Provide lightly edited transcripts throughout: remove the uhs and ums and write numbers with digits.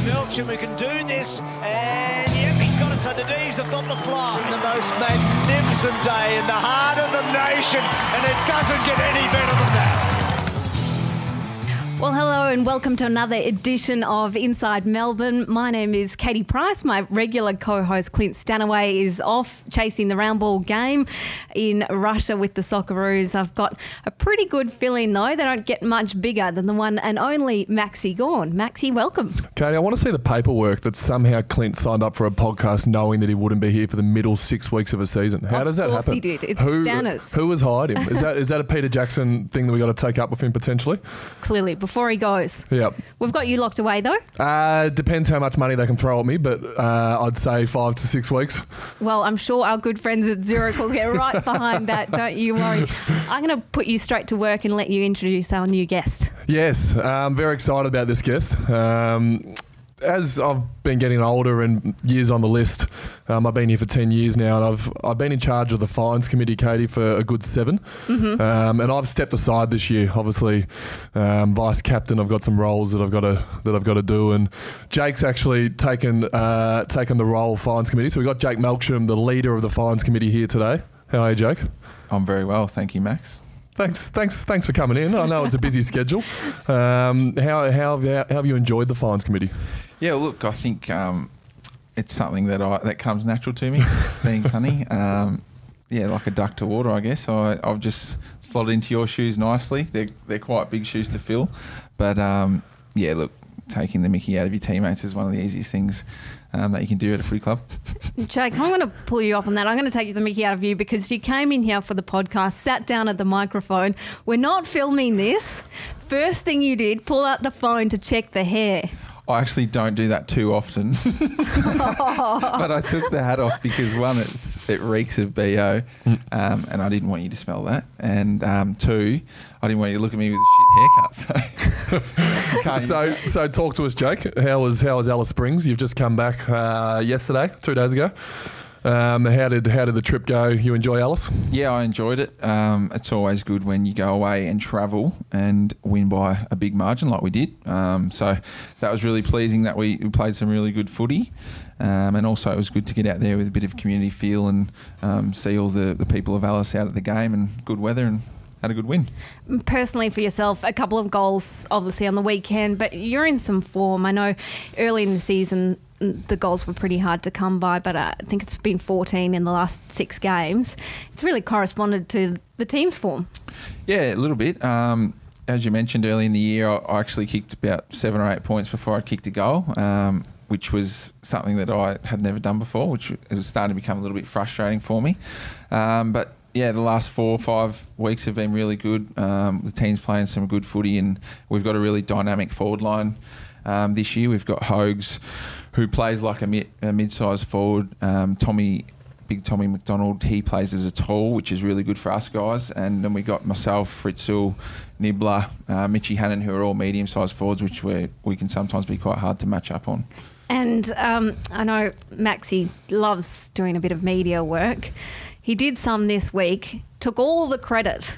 Melksham who can do this, and yep, he's got it, so the D's have got the fly. The most magnificent day in the heart of the nation, and it doesn't get any better than that. Well, hello and welcome to another edition of Inside Melbourne. My name is Katie Price. My regular co-host Clint Stanaway is off chasing the round ball game in Russia with the Socceroos. I've got a pretty good feeling, though. They don't get much bigger than the one and only Maxi Gawn. Maxi, welcome. Katie, I want to see the paperwork that somehow Clint signed up for a podcast knowing that he wouldn't be here for the middle 6 weeks of a season. How does that happen? Of course he did. It's Stanners. Who has hired him? Is that a Peter Jackson thing that we got to take up with him potentially? Clearly, before he goes. Yep. We've got you locked away, though. Depends how much money they can throw at me, but I'd say 5 to 6 weeks. Well, I'm sure our good friends at Zurich will get right behind that. Don't you worry. I'm going to put you straight to work and let you introduce our new guest. Yes, I'm very excited about this guest. As I've been getting older and years on the list, I've been here for 10 years now, and I've been in charge of the fines committee, Katie, for a good 7. Mm-hmm. And I've stepped aside this year. Obviously, vice captain. I've got some roles that I've got to do, and Jake's actually taken the role of fines committee. So we've got Jake Melksham, the leader of the fines committee, here today. How are you, Jake? I'm very well, thank you, Max. Thanks for coming in. I know it's a busy schedule. How have you enjoyed the fines committee? Yeah, look, I think it's something that comes natural to me, being funny. Like a duck to water, I guess. I've just slotted into your shoes nicely. They're quite big shoes to fill, but look, taking the mickey out of your teammates is one of the easiest things that you can do at a footy club. Jake, I'm going to pull you up on that. I'm going to take the mickey out of you because you came in here for the podcast, sat down at the microphone. We're not filming this. First thing you did, pull out the phone to check the hair. I actually don't do that too often, but I took the hat off because one, it reeks of BO, and I didn't want you to smell that, and two, I didn't want you to look at me with a shit haircut. So talk to us, Jake. How was Alice Springs? You've just come back yesterday, 2 days ago. How did the trip go? You enjoy Alice? Yeah, I enjoyed it. It's always good when you go away and travel and win by a big margin like we did. So that was really pleasing that we played some really good footy. And also it was good to get out there with a bit of community feel and see all the people of Alice out at the game and good weather and had a good win. Personally for yourself, a couple of goals obviously on the weekend, but you're in some form. I know early in the season the goals were pretty hard to come by, but I think it's been 14 in the last 6 games. It's really corresponded to the team's form. Yeah, a little bit. As you mentioned early in the year, I actually kicked about 7 or 8 points before I kicked a goal, which was something that I had never done before, which was starting to become a little bit frustrating for me. But yeah, the last 4 or 5 weeks have been really good. The team's playing some good footy, and we've got a really dynamic forward line this year. We've got Hogues, who plays like a mid-sized forward. Big Tommy McDonald, he plays as a tall, which is really good for us guys. And then we got myself, Fritzl, Nibbler, Mitchie Hannon, who are all medium-sized forwards, which we can sometimes be quite hard to match up on. And I know Maxi loves doing a bit of media work. He did some this week, took all the credit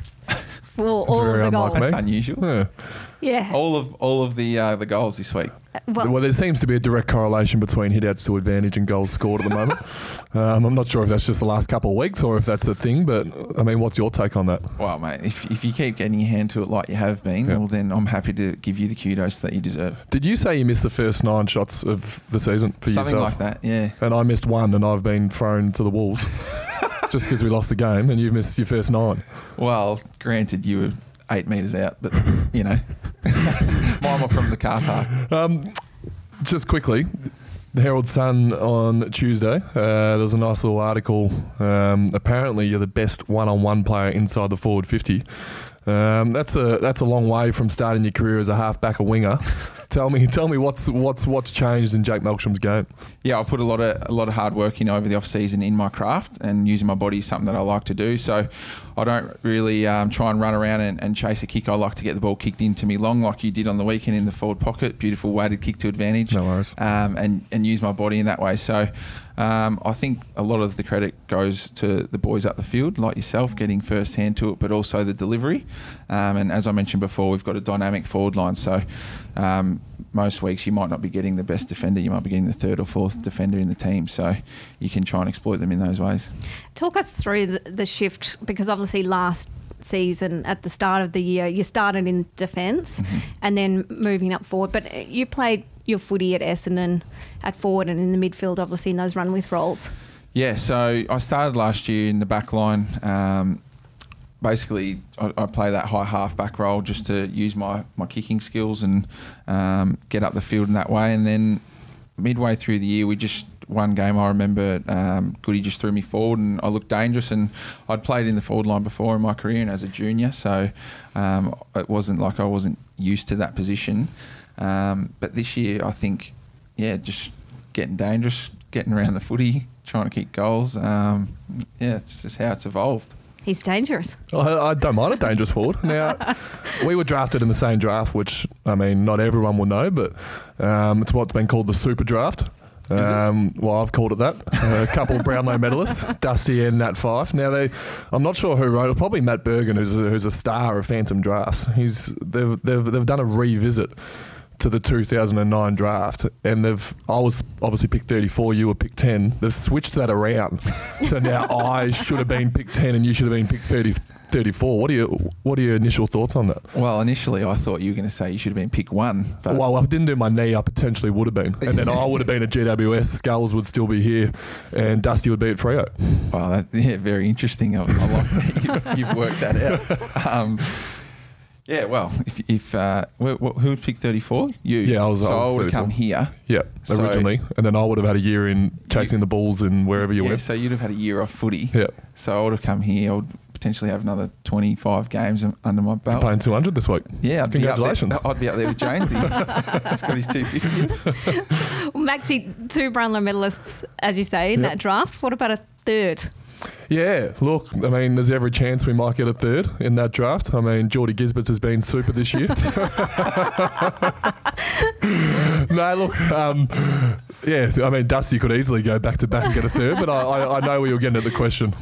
for all of the goals. That's unusual. Yeah. All of the goals this week. Well, there seems to be a direct correlation between hit-outs to advantage and goals scored at the moment. I'm not sure if that's just the last couple of weeks or if that's a thing, but, I mean, what's your take on that? Well, mate, if you keep getting your hand to it like you have been, well, then I'm happy to give you the kudos that you deserve. Did you say you missed the first 9 shots of the season for yourself? Something like that, yeah. And I missed 1 and I've been thrown to the wolves just because we lost the game and you've missed your first 9. Well, granted, you were 8 metres out, but, you know, mine were from the car park. Just quickly, the Herald Sun on Tuesday, there was a nice little article. Apparently, you're the best one-on-one player inside the forward 50. That's a long way from starting your career as a half-back or winger. Tell me what's changed in Jake Melksham's game. Yeah, I put a lot of hard work in over the off season in my craft, and using my body is something that I like to do. So I don't really try and run around and chase a kick. I like to get the ball kicked into me long, like you did on the weekend in the forward pocket. Beautiful weighted kick to advantage. No worries. And use my body in that way. So I think a lot of the credit goes to the boys up the field, like yourself, getting first hand to it, but also the delivery. And as I mentioned before, we've got a dynamic forward line. So most weeks you might not be getting the best defender. You might be getting the third or fourth defender in the team. So you can try and exploit them in those ways. Talk us through the shift, because obviously last season at the start of the year you started in defence and then moving up forward, but you played your footy at Essendon at forward and in the midfield, obviously in those run with roles. Yeah, so I started last year in the back line. Basically, I play that high half-back role just to use my kicking skills and get up the field in that way. And then midway through the year, one game I remember, Goody just threw me forward and I looked dangerous, and I'd played in the forward line before in my career and as a junior, so it wasn't like I wasn't used to that position. But this year, I think, just getting dangerous, getting around the footy, trying to kick goals. It's just how it's evolved. He's dangerous. I don't mind a dangerous forward. Now, we were drafted in the same draft, which, I mean, not everyone will know, but it's what's been called the super draft. Well, I've called it that. A couple of Brownlow medalists, Dusty and Nat Fyfe. Now, I'm not sure who wrote it. Probably Matt Bergen, who's a star of Phantom Drafts. They've done a revisit to the 2009 draft, and I was obviously picked 34, you were picked 10. They've switched that around. So now I should have been picked 10 and you should have been picked 34. What are your initial thoughts on that? Well, initially I thought you were going to say you should have been picked 1. But well, if I didn't do my knee, I potentially would have been. And then I would have been at GWS, Skulls would still be here, and Dusty would be at Freo. Wow, very interesting. I like that you've worked that out. Yeah, well, who would pick 34? You. Yeah, I was. So I would 34. have come here. Yeah, originally, and then I would have had a year in chasing the Bulls and wherever you went. So you'd have had a year off footy. Yeah. So I would have come here. I would potentially have ananother 25 games under my belt. Paying 200 this week. Yeah, congratulations. I'd be up there with Jonesy. He's got his 250. Well, Maxi, 2 Brownlow medalists, as you say, in that draft. What about a third? Yeah, look, I mean, there's every chance we might get a third in that draft. I mean, Geordie Gisbert has been super this year. No, look, I mean, Dusty could easily go back to back and get a third, but I know where you're getting at the question.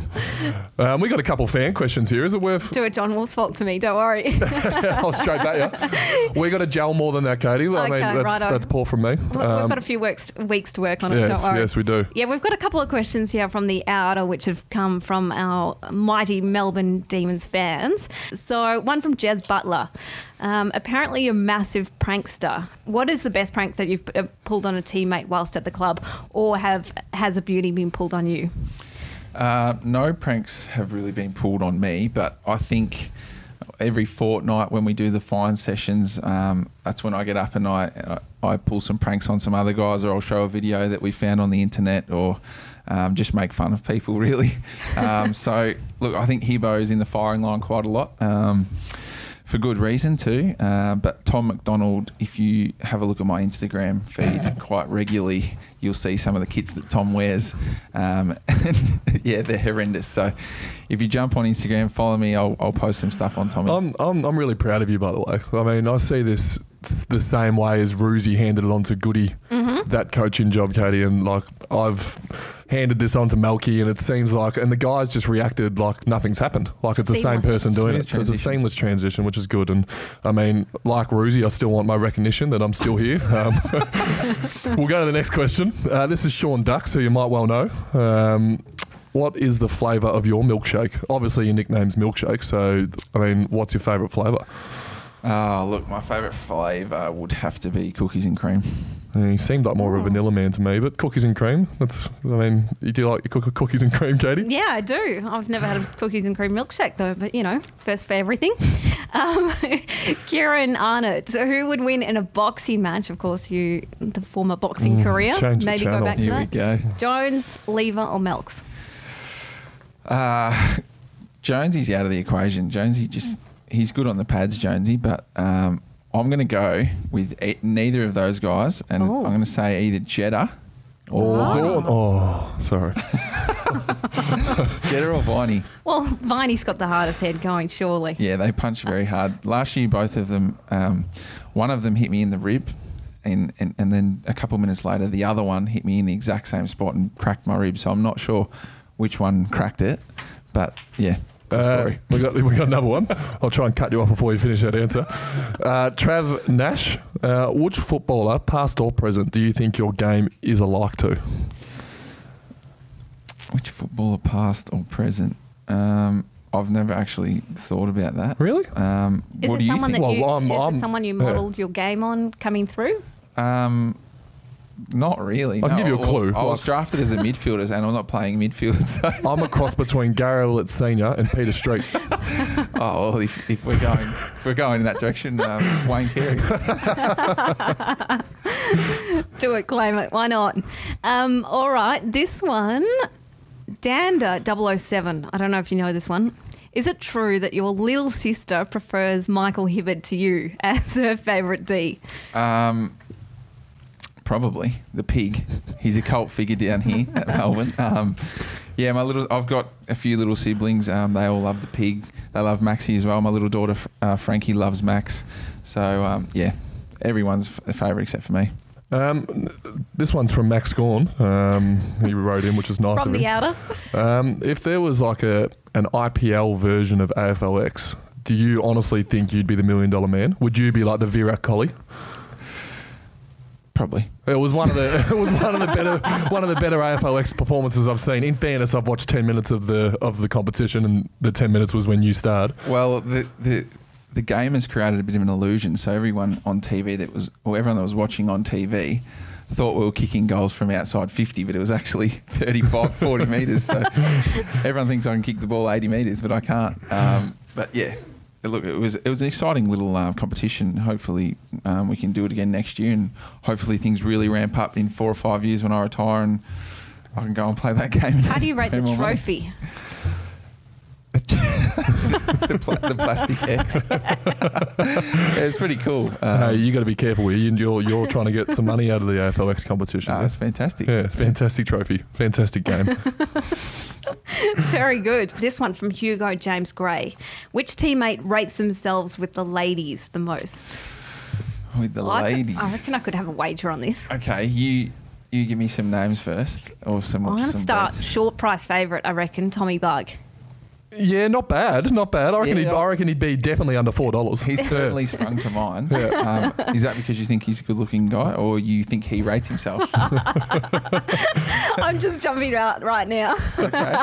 We got a couple fan questions here. Is it worth... Do a John Wolf's fault to me, don't worry. I'll straight back you. We got to gel more than that, Katie. I mean, that's poor from me. We've got a few weeks to work on it, don't worry. Yes, we do. Yeah, we've got a couple of questions here from the outer, which have come from our mighty Melbourne Demons fans. So one from Jez Butler. Apparently you're a massive prankster. What is the best prank that you've pulled on a teammate whilst at the club, or has a beauty been pulled on you? No pranks have really been pulled on me, but I think every fortnight when we do the fine sessions, that's when I get up and I pull some pranks on some other guys, or I'll show a video that we found on the internet, or just make fun of people, really. So, look, I think Hibbo's in the firing line quite a lot, for good reason too. But Tom McDonald, if you have a look at my Instagram feed quite regularly, you'll see some of the kits that Tom wears. Yeah, they're horrendous. So if you jump on Instagram, follow me, I'll post some stuff on Tommy. I'm really proud of you, by the way. I mean, I see this the same way as Roosie handed it on to Goody, that coaching job, Katie, and like I've handed this on to Melky, and it seems like, and the guys just reacted like nothing's happened. Like it's the same person doing it. So it's a seamless transition, which is good. And I mean, like Roosie, I still want my recognition that I'm still here. We'll go to the next question. This is Sean Dux, who you might well know. What is the flavour of your milkshake? Obviously, your nickname's Milkshake, so I mean, what's your favourite flavour? Look, my favourite flavour would have to be cookies and cream. He seemed like more of a vanilla man to me, but cookies and cream, do you like your cookies and cream, Katie? Yeah, I do. I've never had a cookies and cream milkshake though, but you know, first for everything. Kieran Arnott, so who would win in a boxing match? Of course, the former boxing career. Maybe go back to Here that. we go. Jones, Lever or Melks? Jonesy's out of the equation. He's good on the pads, Jonesy, but I'm going to go with neither of those guys, and I'm going to say either Jeddah or Viney. Oh, sorry. Jeddah or Viney. Well, Viney's got the hardest head going, surely. Yeah, they punch very hard. Last year, both of them, one of them hit me in the rib, and then a couple of minutes later, the other one hit me in the exact same spot and cracked my rib. So I'm not sure which one cracked it, but yeah. Sorry. We got another one. I'll try and cut you off before you finish that answer. Trav Nash, Which footballer, past or present, do you think your game is alike to? Which footballer, past or present? I've never actually thought about that. Really? Is What it do you someone think? that Well, is I'm- it someone you modelled your game on coming through? Not really. I can give you a clue. I was drafted as a midfielder, and I'm not playing midfield. So. I'm a cross between Gary Ablett Senior and Peter Street. Oh, well, if we're going in that direction, Wayne Carey. Do it, claim it. Why not? All right, this one, Dander 007. I don't know if you know this one. Is it true that your little sister prefers Michael Hibberd to you as her favourite D? Probably the pig. He's a cult figure down here at Melbourne. Yeah, I've got a few little siblings. They all love the pig. They love Maxie as well. My little daughter Frankie loves Max. So yeah, everyone's a favourite except for me. This one's from Max Gawn. He wrote in, which is nice From of the him. outer? If there was like an IPL version of AFLX, do you honestly think you'd be the $1 Million Man? Would you be like the Virat Kohli? Probably. It was one of the better AFLX performances I've seen. In fairness, I've watched 10 minutes of the competition, and the 10 minutes was when you starred. Well, the game has created a bit of an illusion. So everyone on TV everyone that was watching on TV thought we were kicking goals from outside 50, but it was actually 35, 40 metres. So everyone thinks I can kick the ball 80 metres, but I can't. But yeah, look, it was an exciting little competition. Hopefully we can do it again next year, and hopefully things really ramp up in 4 or 5 years when I retire and I can go and play that game. How do you rate the trophy? The plastic X. Yeah, it's pretty cool. You got to be careful here. You're trying to get some money out of the AFLX competition. It's fantastic. Yeah, fantastic trophy. Fantastic game. Very good. This one from Hugo James Gray. Which teammate rates themselves with the ladies the most? With the ladies. I reckon I could have a wager on this. Okay, you give me some names first, or some. I'm going to some start dates. short price favourite, I reckon, Tommy Bug. Yeah, not bad. Not bad. I Yeah. reckon he'd be definitely under $4. He's certainly sprung to mind. Is that because you think he's a good-looking guy, or you think he rates himself? I'm just jumping out right now. Okay.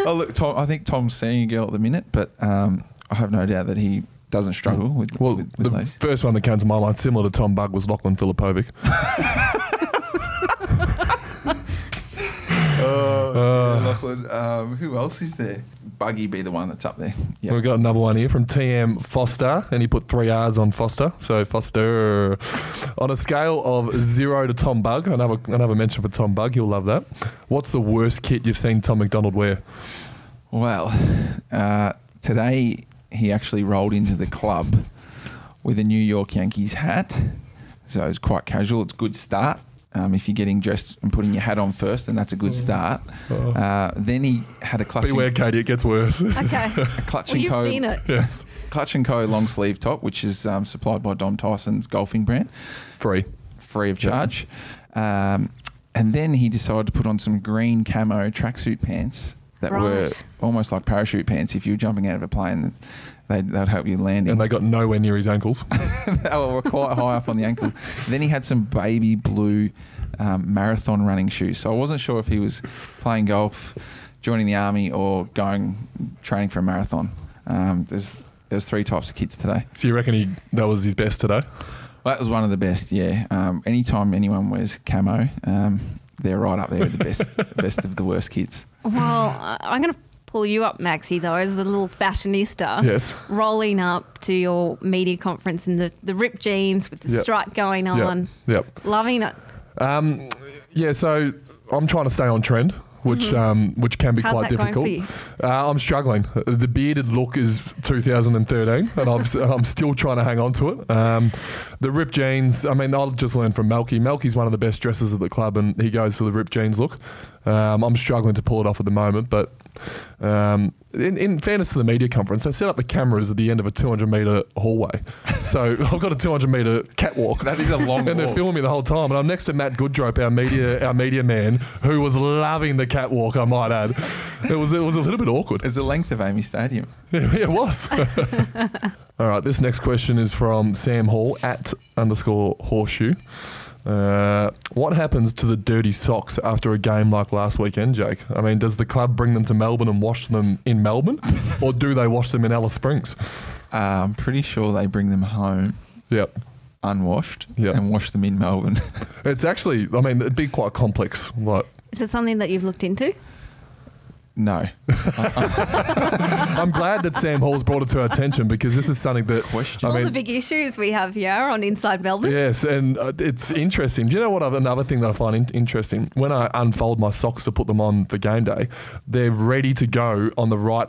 Oh, look, Tom, I think Tom's seeing a girl at the minute, but I have no doubt that he doesn't struggle with the ladies. first one that came to my mind, similar to Tom Bug, was Lachlan Filipovic. Lachlan. Who else is there? Buggy be the one that's up there. Yep. We've got another one here from TM Foster, and he put 3 R's on Foster. So Foster, on a scale of 0 to Tom Bug, another mention for Tom Bug, he'll love that. What's the worst kit you've seen Tom McDonald wear? Well, today he actually rolled into the club with a New York Yankees hat. So it's quite casual. It's a good start. If you're getting dressed and putting your hat on first, then that's a good start. Then he had a Clutch Beware, Katie, it gets worse. Okay. a Clutch and You've Co. seen it. Yes. Clutch and Co. long sleeve top, which is supplied by Dom Tyson's golfing brand, Free of charge. And then he decided to put on some green camo tracksuit pants that were Right. almost like parachute pants. If you were jumping out of a plane, they'd help you landing. And they got nowhere near his ankles. They were quite high up on the ankle. Then he had some baby blue marathon running shoes. So I wasn't sure if he was playing golf, joining the army, or training for a marathon. There's 3 types of kits today. So you reckon that was his best today? Well, that was one of the best, yeah. Anytime anyone wears camo, they're right up there with the best of the worst kits. Well, I'm going to pull you up, Maxie, though, as the little fashionista. Yes. Rolling up to your media conference in the ripped jeans with the strut going on. Yep. Loving it. Yeah, so I'm trying to stay on trend, which can be How's quite that going difficult. for you? I'm struggling. The bearded look is 2013, and I'm still trying to hang on to it. The ripped jeans, I mean, I'll just learn from Melky. Melky's one of the best dressers at the club, and he goes for the ripped jeans look. I'm struggling to pull it off at the moment, but in fairness to the media conference, they set up the cameras at the end of a 200-metre hallway. So I've got a 200-metre catwalk. That is a long And they're walk. filming me the whole time. And I'm next to Matt Goodrope, our media man, who was loving the catwalk, I might add. It was a little bit awkward. It's the length of Amy Stadium. Yeah, it was. All right, this next question is from Sam Hall @_horseshoe. What happens to the dirty socks after a game like last weekend, Jake? I mean, does the club bring them to Melbourne and wash them in Melbourne, or do they wash them in Alice Springs? I'm pretty sure they bring them home. Yep. Unwashed. Yep. And wash them in Melbourne. It's actually, I mean, it'd be quite complex. Like, Is it something that you've looked into? No. I'm glad that Sam Hall's brought it to our attention, because this is something that Question. All the big issues we have here on Inside Melbourne. Yes, and it's interesting. Do you know what? Another thing that I find interesting, when I unfold my socks to put them on for game day, they're ready to go on the right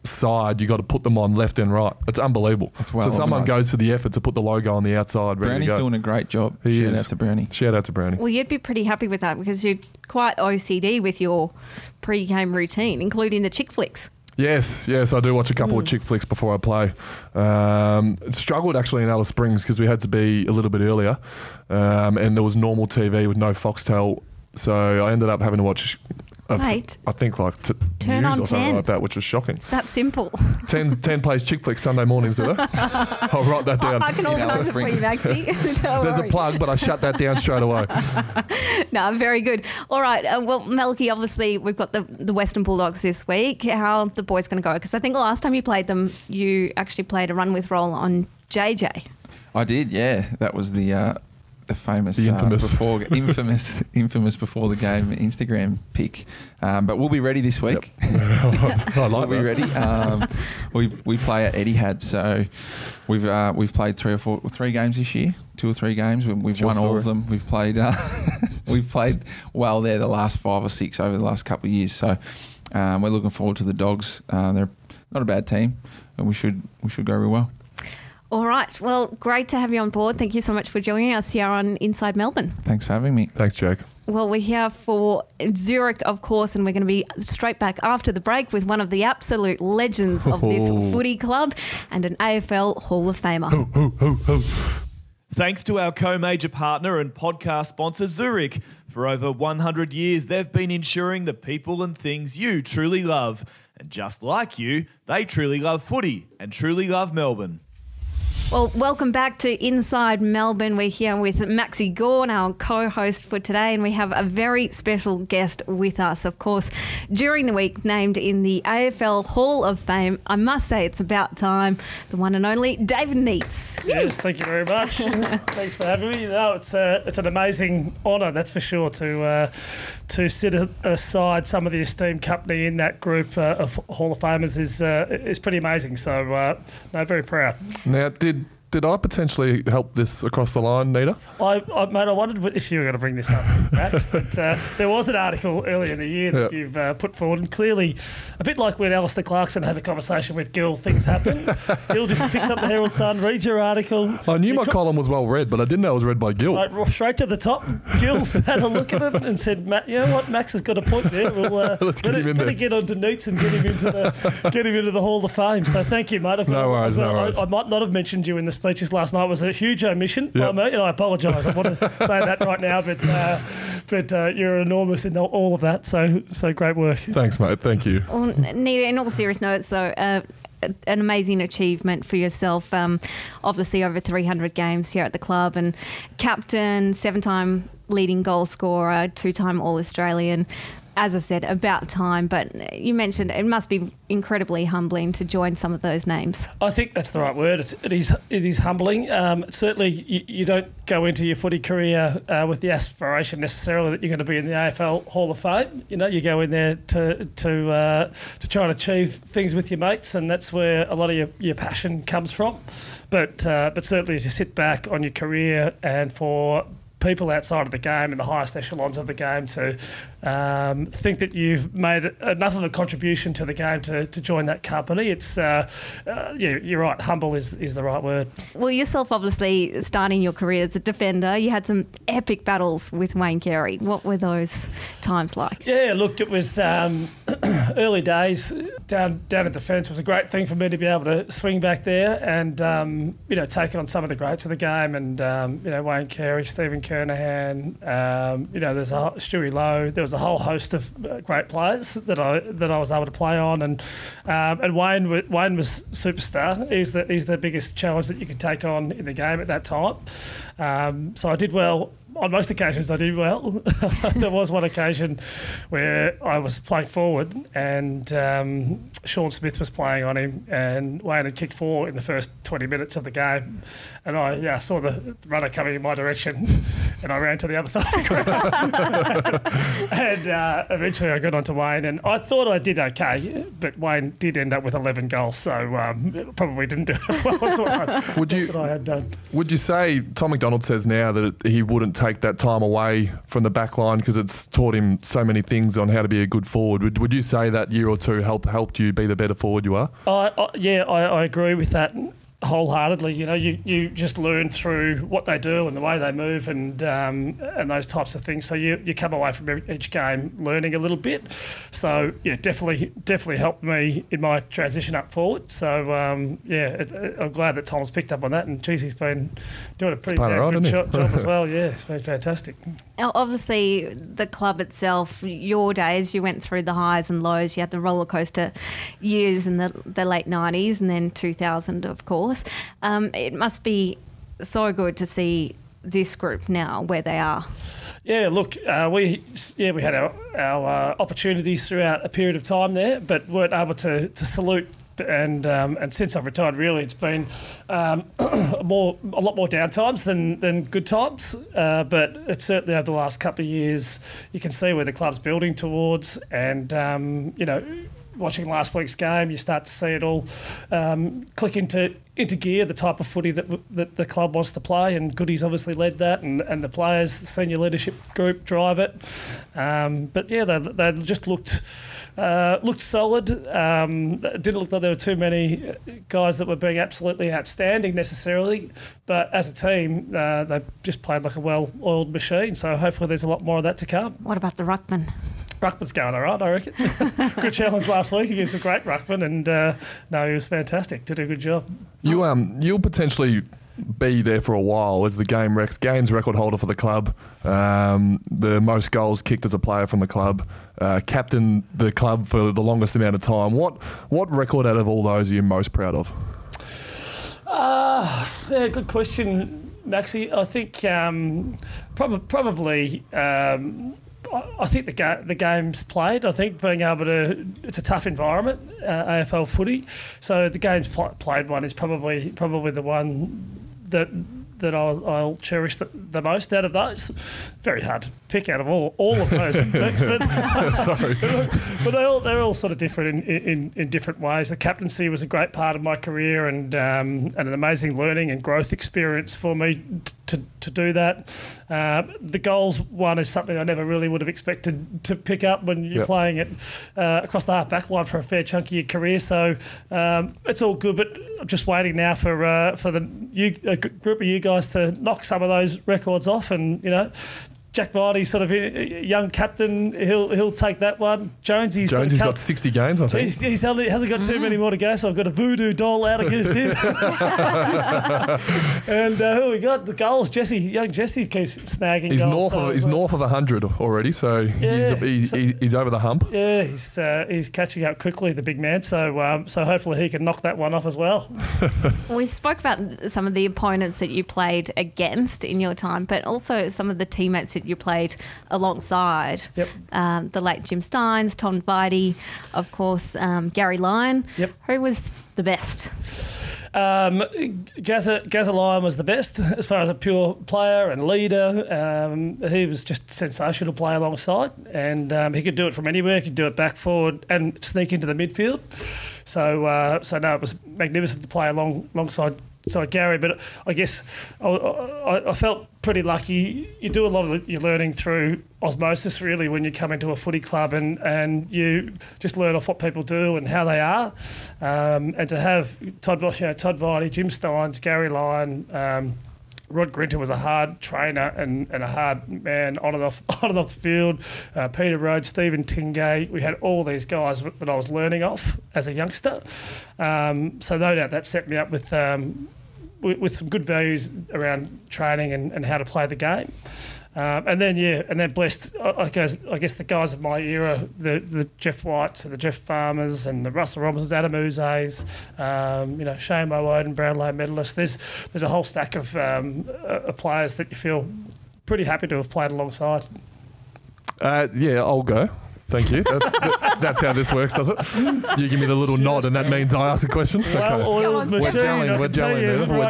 side. You got to put them on left and right. It's unbelievable. That's well so someone organised. goes to the effort to put the logo on the outside. Ready Brownie's to go. doing a great job. He Shout is. out to Brownie. Shout out to Brownie. Well, you'd be pretty happy with that, because you're quite OCD with your pre-game routine, including the chick flicks. Yes, I do watch a couple of chick flicks before I play. Struggled actually in Alice Springs because we had to be a little bit earlier, and there was normal TV with no Foxtel, so I ended up having to watch. Wait. I think Turn news on or something 10. like that, which was shocking. It's that simple. 10 plays chick flicks Sunday mornings, do they? I'll write that down. I can organise it for you, Maxie. Don't There's a worry. plug, but I shut that down straight away. No, very good. All right. Well, Melky, obviously, we've got the Western Bulldogs this week. How are the boys going to go? Because I think the last time you played them, you actually played a run with role on JJ. I did, yeah. That was the famous, The infamous. infamous before the game Instagram pic. But we'll be ready this week. Yep. I like We'll be that. ready. We play at Etihad, so we've played 3 games this year, 2 or 3 games. We've won all of them. We've played well there the last 5 or 6 over the last couple of years. So we're looking forward to the Dogs. They're not a bad team, and we should go real well. All right. Well, great to have you on board. Thank you so much for joining us here on Inside Melbourne. Thanks for having me. Thanks, Jake. Well, we're here for Zurich, of course, and we're going to be straight back after the break with one of the absolute legends of this footy club and an AFL Hall of Famer. Thanks to our co-major partner and podcast sponsor, Zurich. For over 100 years, they've been ensuring the people and things you truly love. And just like you, they truly love footy and truly love Melbourne. Well, welcome back to Inside Melbourne. We're here with Maxie Gawn, our co-host for today, and we have a very special guest with us, of course, during the week named in the AFL Hall of Fame. I must say it's about time, the one and only David Neitz. Yes, thank you very much. Thanks for having me. No, it's an amazing honour, that's for sure, to sit aside some of the esteemed company in that group of Hall of Famers is pretty amazing. So, no, very proud. Now, did I potentially help this across the line, Nita? Mate, I wondered if you were going to bring this up, Max, but there was an article earlier in the year that you've put forward, and clearly, a bit like when Alistair Clarkson has a conversation with Gil, things happen. Gil just picks up the Herald Sun, reads your article. I knew my column was well read, but I didn't know it was read by Gil. Right, straight to the top. Gil's had a look at it and said, "You know what? Max has got a point there. We'll Let's get him in there. better get on to Neitz and get him into the Hall of Fame." So thank you, mate. No worries. I might not have mentioned you in the speeches last night. It was a huge omission by me, and I apologise. I want to say that right now, but you're enormous in all of that. So great work. Thanks, mate. Thank you. Well, Nita, in all serious notes, so an amazing achievement for yourself. Obviously, over 300 games here at the club, and captain, 7-time leading goal scorer, 2-time All-Australian. As I said, about time, but you mentioned it must be incredibly humbling to join some of those names. I think that's the right word. It is humbling. Certainly, you don't go into your footy career with the aspiration necessarily that you're going to be in the AFL Hall of Fame. You know, you go in there to try and achieve things with your mates, and that's where a lot of your passion comes from. But certainly, as you sit back on your career and for people outside of the game in the highest echelons of the game to think that you've made enough of a contribution to the game to join that company. It's you're right. Humble is the right word. Well, yourself obviously starting your career as a defender, you had some epic battles with Wayne Carey. What were those times like? Yeah, look, it was early days down at defence was a great thing for me to be able to swing back there and take on some of the greats of the game, and Wayne Carey, Stephen Kernahan, there's Stewie Lowe. There was a whole host of great players that I was able to play on, and Wayne was superstar. He's the biggest challenge that you could take on in the game at that time. So I did well. On most occasions, I did well. There was one occasion where I was playing forward and Sean Smith was playing on him, and Wayne had kicked 4 in the first 20 minutes of the game. And I saw the runner coming in my direction and I ran to the other side of the ground. And eventually I got onto Wayne, and I thought I did okay, but Wayne did end up with 11 goals, so probably didn't do as well as what I had done. Would you say, Tom McDonald says now that he wouldn't take that time away from the back line because it's taught him so many things on how to be a good forward. Would you say that year or two helped you be the better forward you are? I agree with that wholeheartedly. You just learn through what they do and the way they move and those types of things. So you come away from each game learning a little bit. So definitely helped me in my transition up forward. So I'm glad that Tom's picked up on that, and geez, he's been doing a pretty good job as well. Yeah, it's been fantastic. Now, obviously, the club itself, your days, you went through the highs and lows. You had the roller coaster years in the late 90s and then 2000, of course. It must be so good to see this group now where they are. Yeah, look, we had our opportunities throughout a period of time there, but weren't able to salute. And since I've retired, really, it's been a lot more down times than good times. But it's certainly over the last couple of years, you can see where the club's building towards, and watching last week's game, you start to see it all click into gear, the type of footy that the club wants to play, and Goody's obviously led that, and the players, the senior leadership group drive it. But yeah, they just looked solid. It didn't look like there were too many guys that were being absolutely outstanding necessarily, but as a team, they just played like a well-oiled machine, so hopefully there's a lot more of that to come. What about the ruckman? Ruckman's going all right, I reckon. Good challenge last week against a great ruckman, and he was fantastic. Did a good job. You'll potentially be there for a while as the games record holder for the club, the most goals kicked as a player from the club, captain the club for the longest amount of time. What record out of all those are you most proud of? Good question, Maxie. I think probably. I think the game's played. I think being able to, it's a tough environment, AFL footy. So the game's played one is probably the one that I'll cherish the most out of those. Very hard to pick out of all of those experts. Sorry. But they're all sort of different in different ways. The captaincy was a great part of my career, and an amazing learning and growth experience for me to do that. The goals one is something I never really would have expected to pick up when you're playing it across the half-back line for a fair chunk of your career. So it's all good, but I'm just waiting now for a group of you guys to knock some of those records off, and Jack Viney, sort of a young captain, he'll take that one. Jonesy's got 60 games, I think. He hasn't got too many more to go, so I've got a voodoo doll out against him. And who we got? The goals. Young Jesse keeps snagging goals. He's north of 100 already, so he's over the hump. Yeah, he's catching up quickly, the big man. So hopefully he can knock that one off as well. We spoke about some of the opponents that you played against in your time, but also some of the teammates that you played alized. Yep. The late Jim Steins, Tom Videy, of course, Gary Lyon. Yep. Who was the best? Gazza Lyon was the best as far as a pure player and leader. He was just sensational to play alongside, and he could do it from anywhere. He could do it back, forward, and sneak into the midfield. So it was magnificent to play alongside Gary. But I guess I felt pretty lucky. You do a lot of your learning through osmosis, really, when you come into a footy club, and you just learn off what people do and how they are. And to have Todd Viney, Jim Steins, Gary Lyon, Rod Grinter was a hard trainer and a hard man on and off the field. Peter Rhodes, Stephen Tingay. We had all these guys that I was learning off as a youngster. So no doubt that set me up with some good values around training and how to play the game. And then blessed, I guess the guys of my era, the Jeff Whites and the Jeff Farmers and the Russell Robinsons, Adam Uzes, Shane Mowoden, Brownlow medalists. There's a whole stack of players that you feel pretty happy to have played alongside. I'll go. Thank you. That's how this works, does it? You give me the little nod and that means I ask a question? Well-oiled machine, We're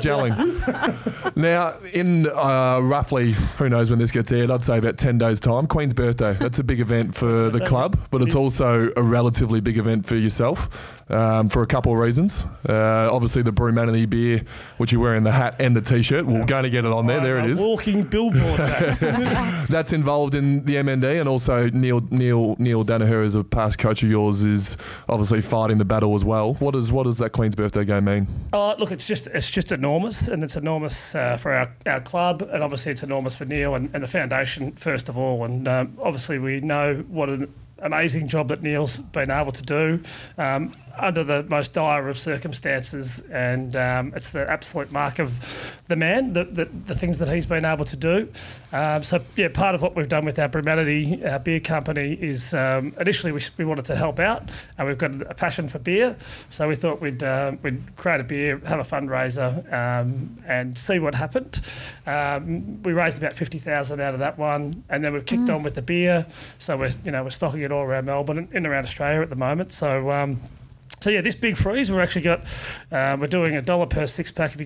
gelling. Now, in roughly, who knows when this gets aired, I'd say about 10 days' time, Queen's birthday. That's a big event for the club, but it's also a relatively big event for yourself for a couple of reasons. Obviously, the Brewmanity beer, which you're wearing the hat and the T-shirt. We're going to get it on there. There it is. Walking billboard. That's involved in the MND, and also Neil Danaher, as a past coach of yours, is obviously fighting the battle as well. What does that Queen's birthday game mean? Look, it's just enormous, and it's enormous for our club, and obviously it's enormous for Neil and the foundation first of all. And obviously we know what an amazing job that Neil's been able to do under the most dire of circumstances, and it's the absolute mark of the man, the things that he's been able to do. Part of what we've done with our Brewmanity, our beer company, is initially we wanted to help out, and we've got a passion for beer, so we thought we'd create a beer, have a fundraiser, and see what happened. We raised about 50,000 out of that one, and then we've kicked on with the beer. So we're stocking it all around Melbourne and in around Australia at the moment. So this big freeze, we're actually got, we're doing $1 per 6-pack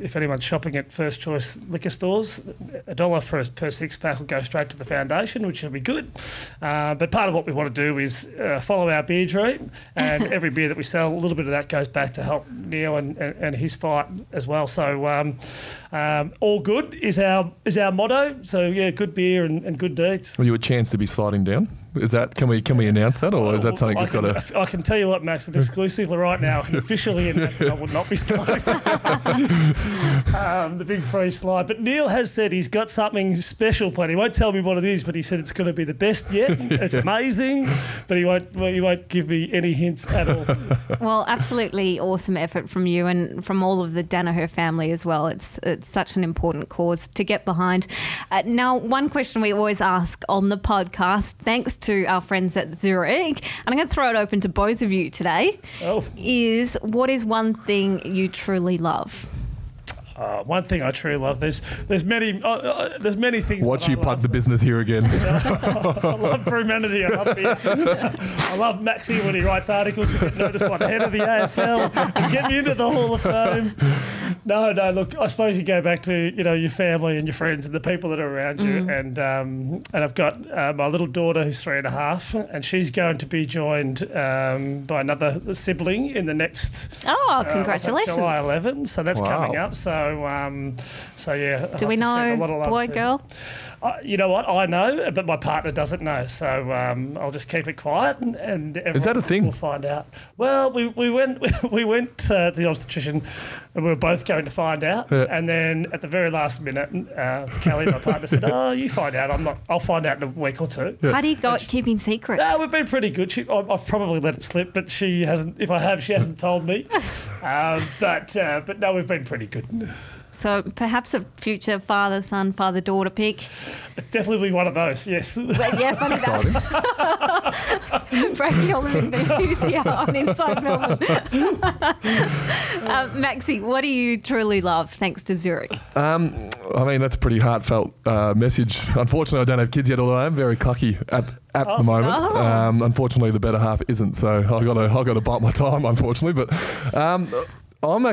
if anyone's shopping at First Choice liquor stores, $1 per 6-pack will go straight to the foundation, which will be good. But part of what we want to do is follow our beer dream, and every beer that we sell, a little bit of that goes back to help Neil and his fight as well. So all good is our motto. So good beer and good deeds. Were you a chance to be sliding down? Is that can we announce that, or is that something that's got to? I can tell you what, Max, and exclusively right now, I can officially announce that I would not be sliding. The big freeze slide. But Neil has said he's got something special planned. He won't tell me what it is, but he said it's going to be the best yet. It's amazing, but he won't give me any hints at all. Well, absolutely awesome effort from you and from all of the Danaher family as well. It's such an important cause to get behind. Now, one question we always ask on the podcast, thanks to our friends at Zurich, and I'm going to throw it open to both of you today, is what is one thing you truly love? One thing I truly love. There's many things. Watch you plug the business here again. I love Brewmanity. I love beer. I love Maxie when he writes articles to get noticed by the head of the AFL and get me into the Hall of Fame. No. Look, I suppose you go back to your family and your friends and the people that are around you. And I've got my little daughter who's 3.5, and she's going to be joined by another sibling in the next. Oh, congratulations! July 11. So that's coming up. So do we know boy, girl? You know what? I know, but my partner doesn't know. So I'll just keep it quiet, and is that a thing? We'll find out. Well, we went to the obstetrician, and we were both going to find out. Yeah. And then at the very last minute, Kelly, my partner, said, "Oh, you find out. I'll find out in a week or two." Yeah. How do you go at keeping secrets? We've been pretty good. I've probably let it slip, but she hasn't. If I have, she hasn't told me. But no, we've been pretty good. So perhaps a future father-son, father-daughter pick. Definitely be one of those, yes. Yeah, funny that. Breaking all the big news here on Inside Melbourne. Maxie, what do you truly love thanks to Zurich? I mean, that's a pretty heartfelt message. Unfortunately, I don't have kids yet, although I am very cocky at the moment. Oh. Unfortunately, the better half isn't, so I've got to bite my time, unfortunately. But I'm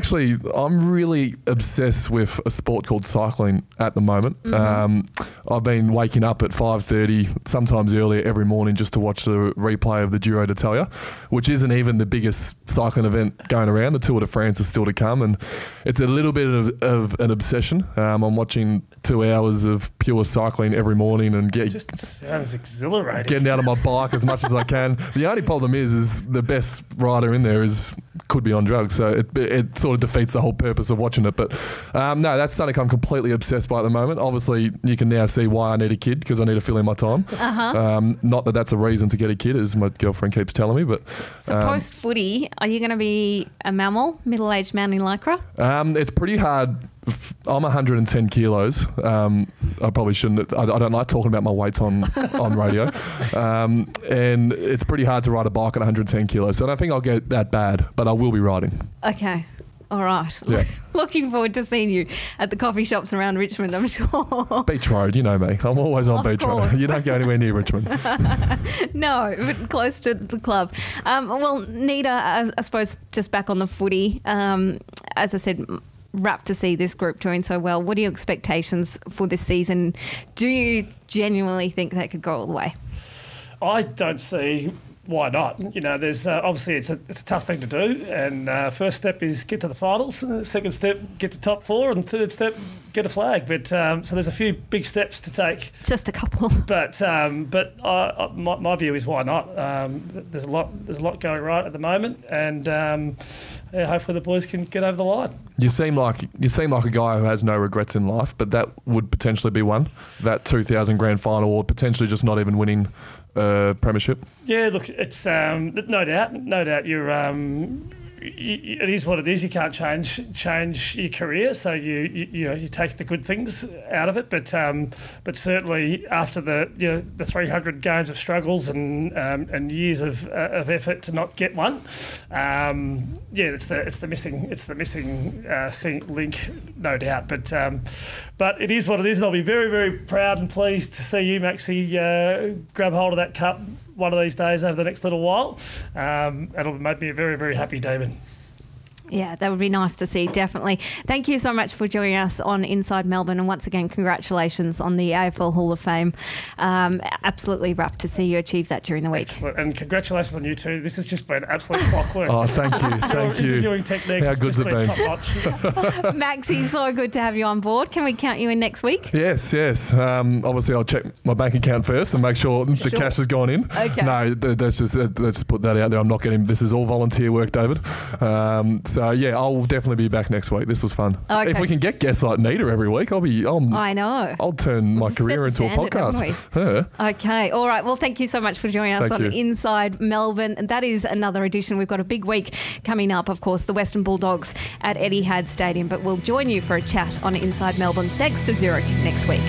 really obsessed with a sport called cycling at the moment. I've been waking up at 5:30, sometimes earlier every morning, just to watch the replay of the Giro d'Italia, which isn't even the biggest cycling event going around. The Tour de France is still to come, and it's a little bit of an obsession. I'm watching 2 hours of pure cycling every morning and Just sounds exhilarating. getting out of my bike as much as I can. The only problem is the best rider in there could be on drugs, so it sort of defeats the whole purpose of watching it. But no, that's something I'm completely obsessed by at the moment. Obviously, you can now see why I need a kid, because I need to fill in my time. Not that that's a reason to get a kid, as my girlfriend keeps telling me. But so post footy, are you going to be a mammal, middle-aged man in lycra? It's pretty hard. I'm 110 kilos. I probably shouldn't. I don't like talking about my weight on radio. And it's pretty hard to ride a bike at 110 kilos. So I don't think I'll get that bad, but I will be riding. Okay. All right. Yeah. Looking forward to seeing you at the coffee shops around Richmond, I'm sure. Beach Road, you know me. I'm always on Beach Road. You don't go anywhere near Richmond. No, but close to the club. Well, Nita, I suppose just back on the footy, as I said, rapt to see this group doing so well. What are your expectations for this season? Do you genuinely think they could go all the way? I don't see why not. You know, there's obviously it's a tough thing to do, and first step is get to the finals. Second step, get to top four, and third step, get a flag. But so there's a few big steps to take. Just a couple. But my view is why not? There's a lot going right at the moment, and hopefully the boys can get over the line. You seem like a guy who has no regrets in life, but that would potentially be one. That 2,000 grand final, or potentially just not even winning premiership. Yeah, look, it's no doubt. You're it is what it is. You can't change your career, so you take the good things out of it. But certainly after the 300 games of struggles and years of effort to not get one, it's the missing link, no doubt. But it is what it is, and I'll be very, very proud and pleased to see you, Maxie, grab hold of that cup one of these days over the next little while. It'll make me a very, very happy David. Yeah, that would be nice to see, definitely. Thank you so much for joining us on Inside Melbourne, and once again, congratulations on the AFL Hall of Fame. Absolutely rapt to see you achieve that during the week. Excellent. And congratulations on you too. This has just been absolute clockwork. Oh, thank you. Interviewing technique How has good's just it been been? top notch. Maxie, so good to have you on board. Can we count you in next week? Yes. Obviously, I'll check my bank account first and make sure the cash has gone in. Okay. No, let's just put that out there. I'm not getting. This is all volunteer work, David. So yeah, I'll definitely be back next week. This was fun. Okay. If we can get guests like Nita every week, I know. I'll turn my career into a podcast. Okay. All right. Well, thank you so much for joining us on Inside Melbourne. And that is another edition. We've got a big week coming up, of course, the Western Bulldogs at Etihad Stadium. But we'll join you for a chat on Inside Melbourne. Thanks to Zurich next week.